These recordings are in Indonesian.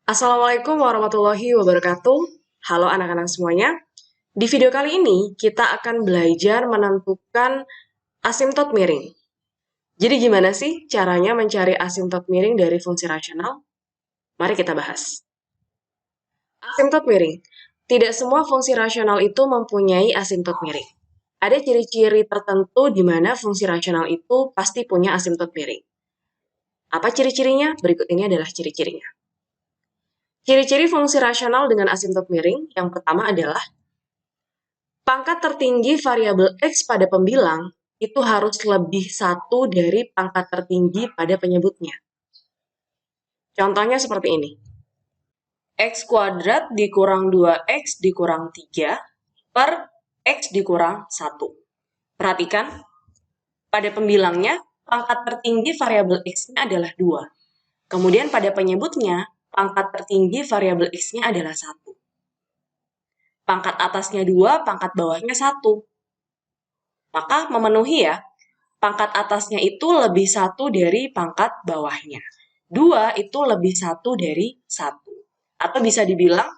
Assalamualaikum warahmatullahi wabarakatuh. Halo anak-anak semuanya. Di video kali ini kita akan belajar menentukan asimtot miring. Jadi gimana sih caranya mencari asimtot miring dari fungsi rasional? Mari kita bahas. Asimtot miring. Tidak semua fungsi rasional itu mempunyai asimtot miring. Ada ciri-ciri tertentu di mana fungsi rasional itu pasti punya asimtot miring. Apa ciri-cirinya? Berikut ini adalah ciri-cirinya. Ciri-ciri fungsi rasional dengan asimtot miring yang pertama adalah pangkat tertinggi variabel X pada pembilang itu harus lebih satu dari pangkat tertinggi pada penyebutnya. Contohnya seperti ini. X kuadrat dikurang 2X dikurang 3 per X dikurang 1. Perhatikan, pada pembilangnya, pangkat tertinggi variabel X-nya adalah 2. Kemudian pada penyebutnya, pangkat tertinggi variabel X-nya adalah 1. Pangkat atasnya 2, pangkat bawahnya 1. Maka memenuhi ya, pangkat atasnya itu lebih 1 dari pangkat bawahnya. 2 itu lebih 1 dari 1. Atau bisa dibilang,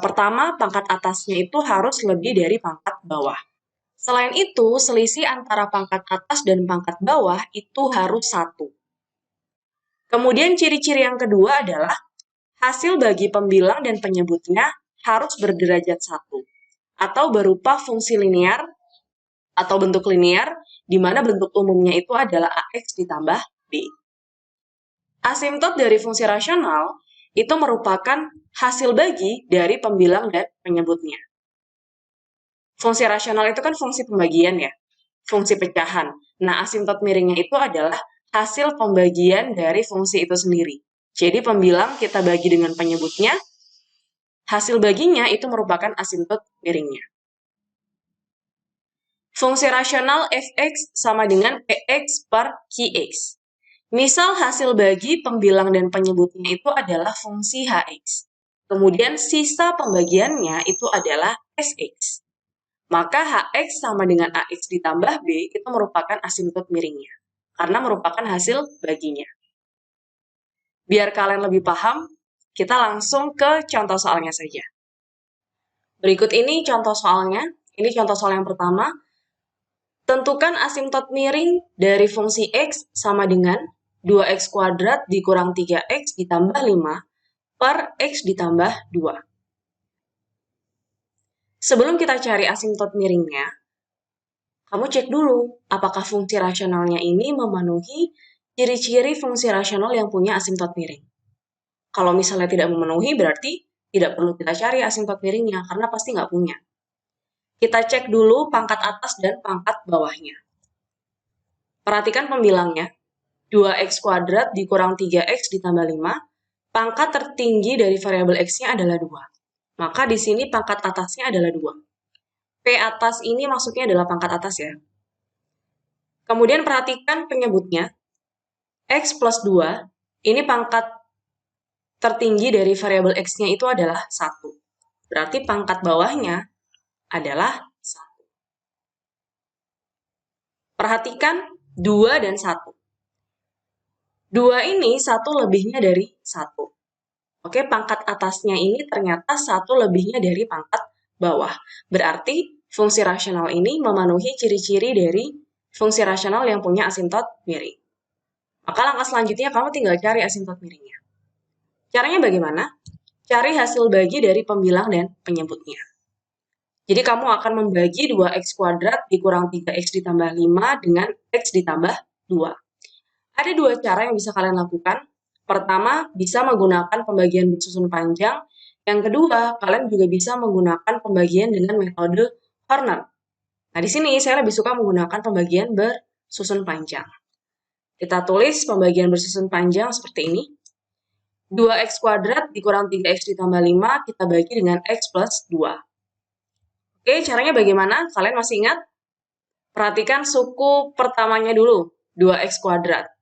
pertama pangkat atasnya itu harus lebih dari pangkat bawah. Selain itu, selisih antara pangkat atas dan pangkat bawah itu harus 1. Kemudian ciri-ciri yang kedua adalah hasil bagi pembilang dan penyebutnya harus berderajat 1. Atau berupa fungsi linear atau bentuk linear, di mana bentuk umumnya itu adalah AX ditambah B. Asimtot dari fungsi rasional itu merupakan hasil bagi dari pembilang dan penyebutnya. Fungsi rasional itu kan fungsi pembagian ya, fungsi pecahan. Nah, asimtot miringnya itu adalah hasil pembagian dari fungsi itu sendiri. Jadi pembilang kita bagi dengan penyebutnya, hasil baginya itu merupakan asimtot miringnya. Fungsi rasional fx sama dengan px per qx. Misal hasil bagi pembilang dan penyebutnya itu adalah fungsi hx. Kemudian sisa pembagiannya itu adalah sx. Maka hx sama dengan ax ditambah b itu merupakan asimtot miringnya. Karena merupakan hasil baginya. Biar kalian lebih paham, kita langsung ke contoh soalnya saja. Berikut ini contoh soalnya. Ini contoh soal yang pertama. Tentukan asimtot miring dari fungsi x sama dengan 2x kuadrat dikurang 3x ditambah 5 per x ditambah 2. Sebelum kita cari asimtot miringnya, kamu cek dulu apakah fungsi rasionalnya ini memenuhi ciri-ciri fungsi rasional yang punya asimtot miring. Kalau misalnya tidak memenuhi, berarti tidak perlu kita cari asimtot miringnya, karena pasti nggak punya. Kita cek dulu pangkat atas dan pangkat bawahnya. Perhatikan pembilangnya. 2x kuadrat dikurang 3x ditambah 5, pangkat tertinggi dari variabel x-nya adalah 2. Maka di sini pangkat atasnya adalah 2. P atas ini maksudnya adalah pangkat atas ya. Kemudian perhatikan penyebutnya. X plus 2, ini pangkat tertinggi dari variabel x-nya itu adalah 1. Berarti pangkat bawahnya adalah 1. Perhatikan 2 dan 1. 2 ini 1 lebihnya dari 1. Oke, pangkat atasnya ini ternyata 1 lebihnya dari pangkat bawah. Berarti fungsi rasional ini memenuhi ciri-ciri dari fungsi rasional yang punya asimtot miring. Maka langkah selanjutnya kamu tinggal cari asimtot miringnya. Caranya bagaimana? Cari hasil bagi dari pembilang dan penyebutnya. Jadi kamu akan membagi 2x kuadrat dikurang 3x ditambah 5 dengan x ditambah 2. Ada 2 cara yang bisa kalian lakukan. Pertama, bisa menggunakan pembagian bersusun panjang. Yang kedua, kalian juga bisa menggunakan pembagian dengan metode Horner. Nah, di sini saya lebih suka menggunakan pembagian bersusun panjang. Kita tulis pembagian bersusun panjang seperti ini. 2x kuadrat dikurang 3x ditambah 5, kita bagi dengan x plus 2. Oke, caranya bagaimana? Kalian masih ingat? Perhatikan suku pertamanya dulu, 2x kuadrat.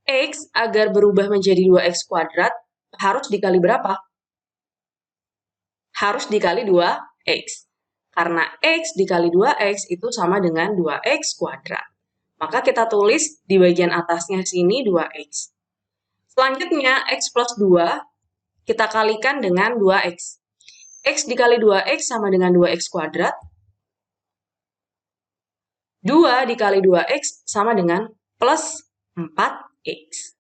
X agar berubah menjadi 2x kuadrat harus dikali berapa? Harus dikali 2x. Karena x dikali 2x itu sama dengan 2x kuadrat. Maka kita tulis di bagian atasnya sini 2x. Selanjutnya, X plus 2 kita kalikan dengan 2X. X dikali 2X sama dengan 2X kuadrat. 2 dikali 2X sama dengan plus 4X.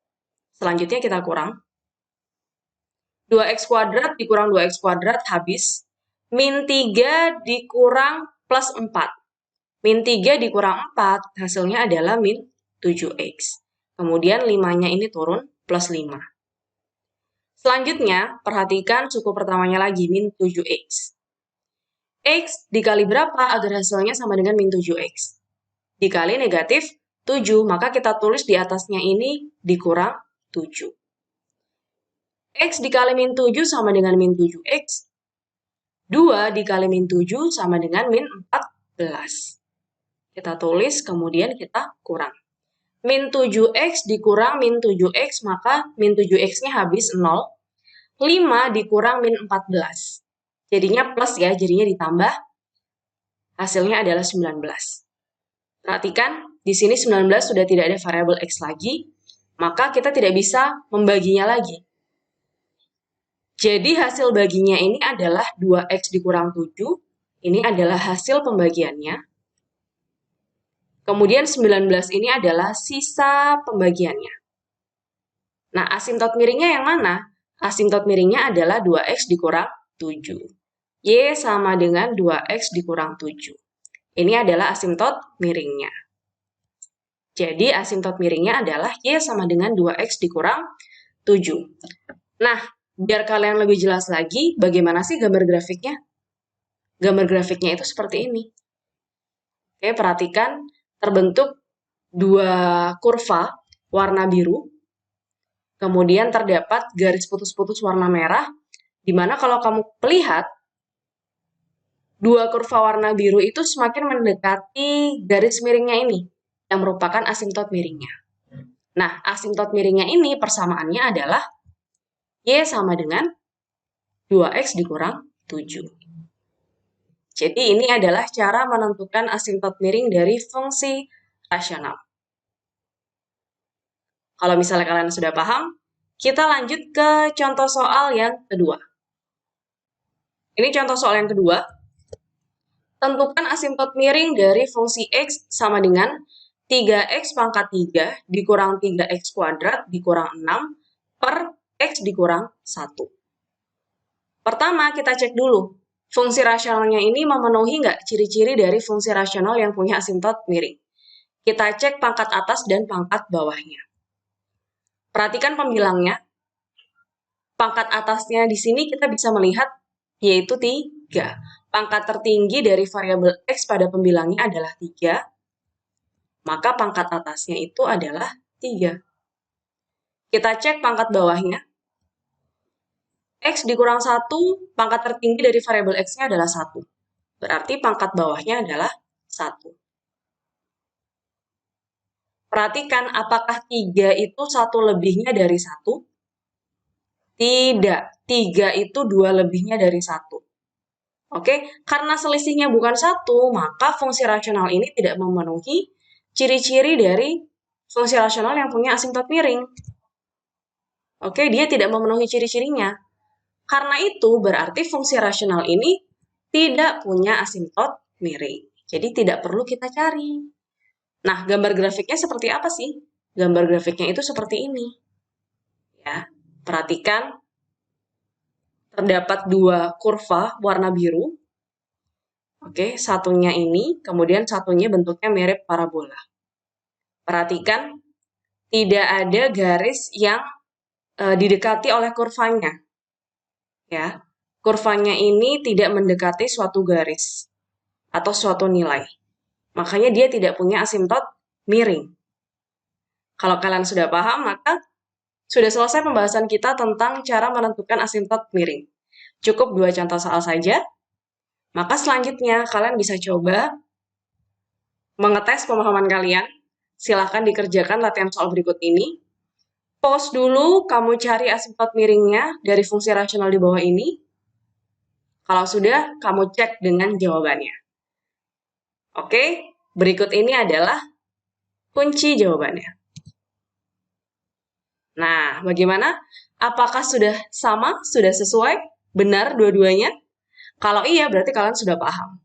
Selanjutnya kita kurang. 2X kuadrat dikurang 2X kuadrat habis. Min 3 dikurang plus 4. Min 3 dikurang 4, hasilnya adalah min 7X. Kemudian 5-nya ini turun plus 5. Selanjutnya, perhatikan suku pertamanya lagi, min 7X. X dikali berapa agar hasilnya sama dengan min 7X? Dikali negatif 7, maka kita tulis di atasnya ini dikurang 7. X dikali min 7 sama dengan min 7X. 2 dikali min 7 sama dengan min 14. Kita tulis, kemudian kita kurang. Min 7X dikurang min 7X, maka min 7X-nya habis 0. 5 dikurang min 14. Jadinya plus ya, jadinya ditambah. Hasilnya adalah 19. Perhatikan, di sini 19 sudah tidak ada variabel X lagi, maka kita tidak bisa membaginya lagi. Jadi hasil baginya ini adalah 2X dikurang 7, ini adalah hasil pembagiannya. Kemudian 19 ini adalah sisa pembagiannya. Nah, asimtot miringnya yang mana? Asimtot miringnya adalah 2X dikurang 7. Y sama dengan 2X dikurang 7. Ini adalah asimtot miringnya. Jadi, asimtot miringnya adalah Y sama dengan 2X dikurang 7. Nah, biar kalian lebih jelas lagi, bagaimana sih gambar grafiknya? Gambar grafiknya itu seperti ini. Oke, perhatikan, terbentuk dua kurva warna biru, kemudian terdapat garis putus-putus warna merah, di mana kalau kamu lihat, dua kurva warna biru itu semakin mendekati garis miringnya ini, yang merupakan asimtot miringnya. Nah, asimtot miringnya ini persamaannya adalah Y sama dengan 2X dikurang 7. Jadi ini adalah cara menentukan asimtot miring dari fungsi rasional. Kalau misalnya kalian sudah paham, kita lanjut ke contoh soal yang kedua. Ini contoh soal yang kedua. Tentukan asimtot miring dari fungsi X sama dengan 3X pangkat 3 dikurang 3X kuadrat dikurang 6 per X dikurang 1. Pertama, kita cek dulu. Fungsi rasionalnya ini memenuhi nggak ciri-ciri dari fungsi rasional yang punya asimtot miring? Kita cek pangkat atas dan pangkat bawahnya. Perhatikan pembilangnya. Pangkat atasnya di sini kita bisa melihat yaitu 3. Pangkat tertinggi dari variabel X pada pembilangnya adalah 3. Maka pangkat atasnya itu adalah 3. Kita cek pangkat bawahnya. X dikurang 1, pangkat tertinggi dari variabel X-nya adalah 1. Berarti pangkat bawahnya adalah 1. Perhatikan, apakah 3 itu 1 lebihnya dari 1? Tidak, 3 itu 2 lebihnya dari 1. Oke, karena selisihnya bukan 1, maka fungsi rasional ini tidak memenuhi ciri-ciri dari fungsi rasional yang punya asimtot miring. Oke, dia tidak memenuhi ciri-cirinya. Karena itu, berarti fungsi rasional ini tidak punya asimtot miring. Jadi, tidak perlu kita cari. Nah, gambar grafiknya seperti apa sih? Gambar grafiknya itu seperti ini. Ya, perhatikan, terdapat dua kurva warna biru. Oke, satunya ini, kemudian satunya bentuknya mirip parabola. Perhatikan, tidak ada garis yang didekati oleh kurvanya. Ya, kurvanya ini tidak mendekati suatu garis atau suatu nilai. Makanya dia tidak punya asimtot miring. Kalau kalian sudah paham, maka sudah selesai pembahasan kita tentang cara menentukan asimtot miring. Cukup 2 contoh soal saja. Maka selanjutnya kalian bisa coba mengetes pemahaman kalian. Silahkan dikerjakan latihan soal berikut ini. Pause dulu, kamu cari asimtot miringnya dari fungsi rasional di bawah ini. Kalau sudah, kamu cek dengan jawabannya. Oke, berikut ini adalah kunci jawabannya. Nah, bagaimana? Apakah sudah sama? Sudah sesuai? Benar dua-duanya? Kalau iya, berarti kalian sudah paham.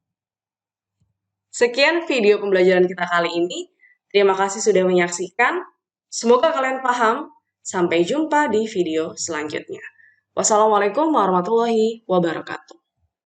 Sekian video pembelajaran kita kali ini. Terima kasih sudah menyaksikan. Semoga kalian paham. Sampai jumpa di video selanjutnya. Wassalamualaikum warahmatullahi wabarakatuh.